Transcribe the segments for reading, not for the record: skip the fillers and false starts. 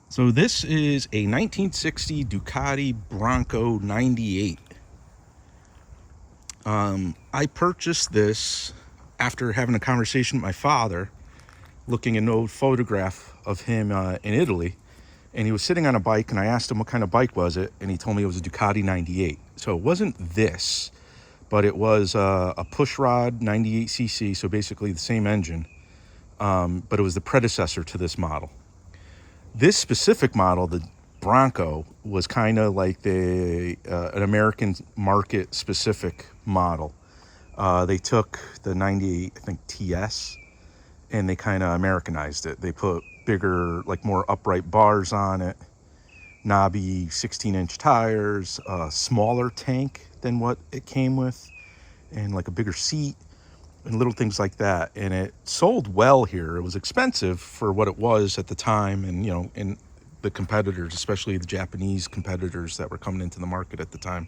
So this is a 1960 Ducati Bronco 98. I purchased this after having a conversation with my father, looking at an old photograph of him in Italy, and he was sitting on a bike, and I asked him what kind of bike was it, and he told me it was a Ducati 98. So it wasn't this, but it was a pushrod 98cc, so basically the same engine, but it was the predecessor to this model. This specific model, the Bronco, was kind of like an American market specific model. They took the 98, I think, TS, and they kind of Americanized it. They put bigger, like more upright bars on it, knobby 16-inch tires, a smaller tank than what it came with, and like a bigger seat, and little things like that. And it sold well here. It was expensive for what it was at the time, and and the competitors, especially the Japanese competitors that were coming into the market at the time.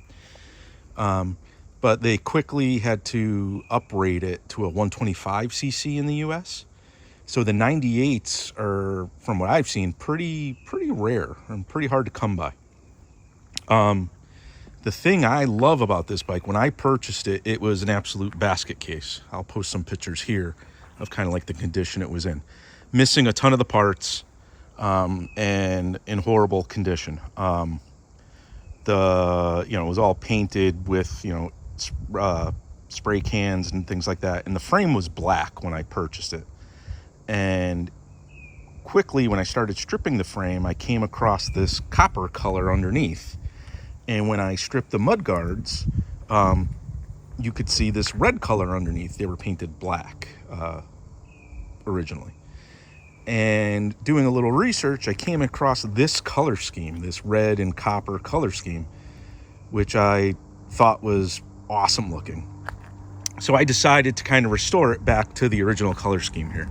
But they quickly had to uprate it to a 125cc in the US. So the 98s are, from what I've seen, pretty rare and pretty hard to come by. The thing I love about this bike, when I purchased it, it was an absolute basket case. I'll post some pictures here of kind of like the condition it was in. Missing a ton of the parts, and in horrible condition. It was all painted with, spray cans and things like that. And the frame was black when I purchased it. And quickly, when I started stripping the frame, I came across this copper color underneath. And when I stripped the mud guards, you could see this red color underneath. They were painted black originally. And doing a little research, I came across this color scheme, this red and copper color scheme, which I thought was awesome looking. So I decided to kind of restore it back to the original color scheme here.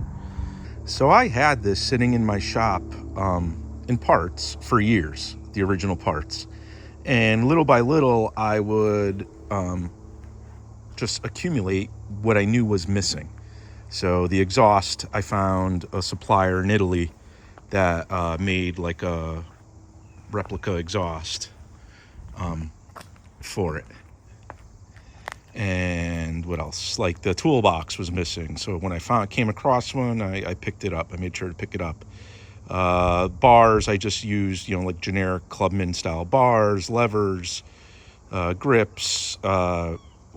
So I had this sitting in my shop in parts for years, the original parts. And little by little, I would just accumulate what I knew was missing. So the exhaust, I found a supplier in Italy that made like a replica exhaust for it. And what else? Like the toolbox was missing. So when I came across one, I picked it up. I made sure to pick it up. Bars, I just used, like generic Clubman style bars, levers, grips,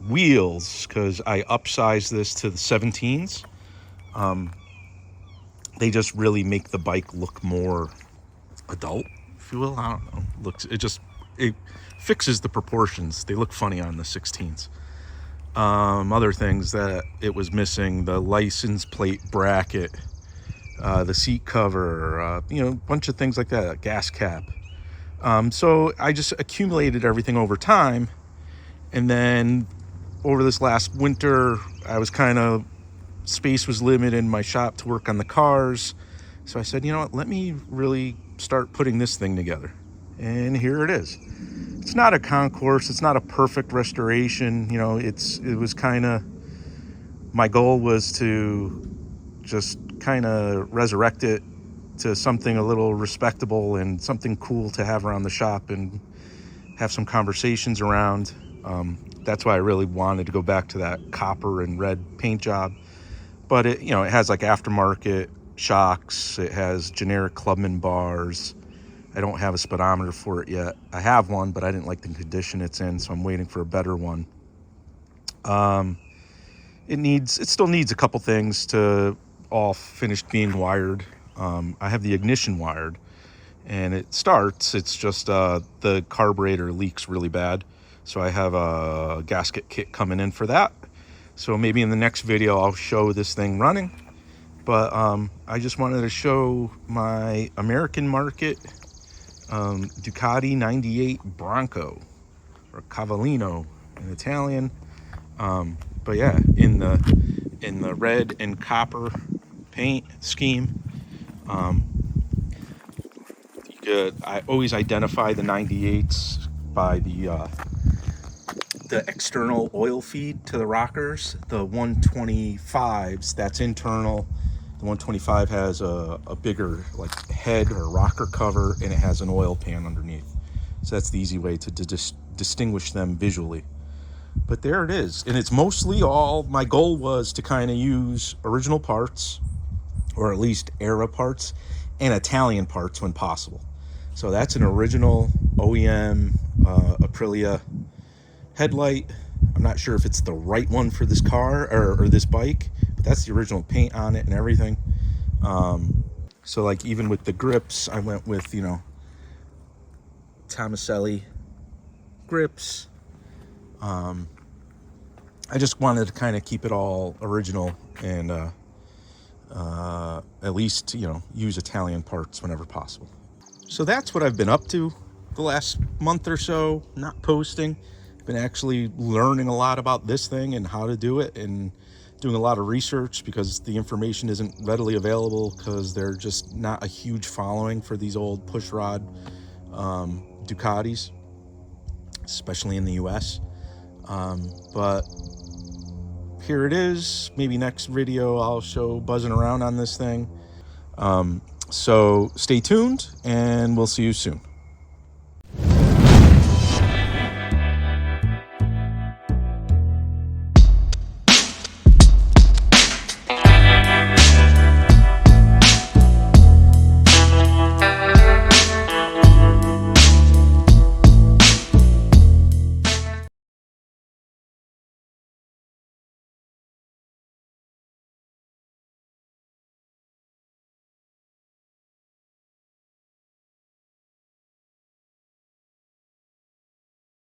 wheels, because I upsized this to the 17s. They just really make the bike look more adult, if you will. I don't know. It fixes the proportions. They look funny on the 16s. Other things that it was missing: the license plate bracket, the seat cover, a bunch of things like that, a gas cap. So I just accumulated everything over time. And then over this last winter, I was space was limited in my shop to work on the cars. So I said, let me really start putting this thing together. And here it is. It's not a concourse. It's not a perfect restoration. It was my goal was to just kind of resurrect it to something a little respectable and something cool to have around the shop and have some conversations around. That's why I really wanted to go back to that copper and red paint job. But it has like aftermarket shocks. It has generic Clubman bars. I don't have a speedometer for it yet. I have one, but I didn't like the condition it's in, so I'm waiting for a better one. It still needs a couple things to all finished being wired. I have the ignition wired, and it starts. It's just the carburetor leaks really bad, so I have a gasket kit coming in for that. So maybe in the next video I'll show this thing running. But I just wanted to show my American market Ducati 98 Bronco, or Cavallino in Italian. But yeah, in the red and copper paint scheme. I always identify the 98s by the external oil feed to the rockers. The 125s, that's internal. The 125 has a bigger like head or rocker cover, and it has an oil pan underneath. So that's the easy way to distinguish them visually. But there it is. And it's mostly all, my goal was to kind of use original parts, or at least era parts, and Italian parts when possible. So that's an original OEM Aprilia headlight. I'm not sure if it's the right one for this car or this bike, but that's the original paint on it and everything. So like even with the grips, I went with, you know, Tomaselli grips. I just wanted to kind of keep it all original and at least, you know, use Italian parts whenever possible. So that's what I've been up to the last month or so, not posting. Been actually learning a lot about this thing and how to do it, and doing a lot of research because the information isn't readily available because they're just not a huge following for these old pushrod Ducatis, especially in the US. But here it is. Maybe next video I'll show buzzing around on this thing. So stay tuned, and we'll see you soon.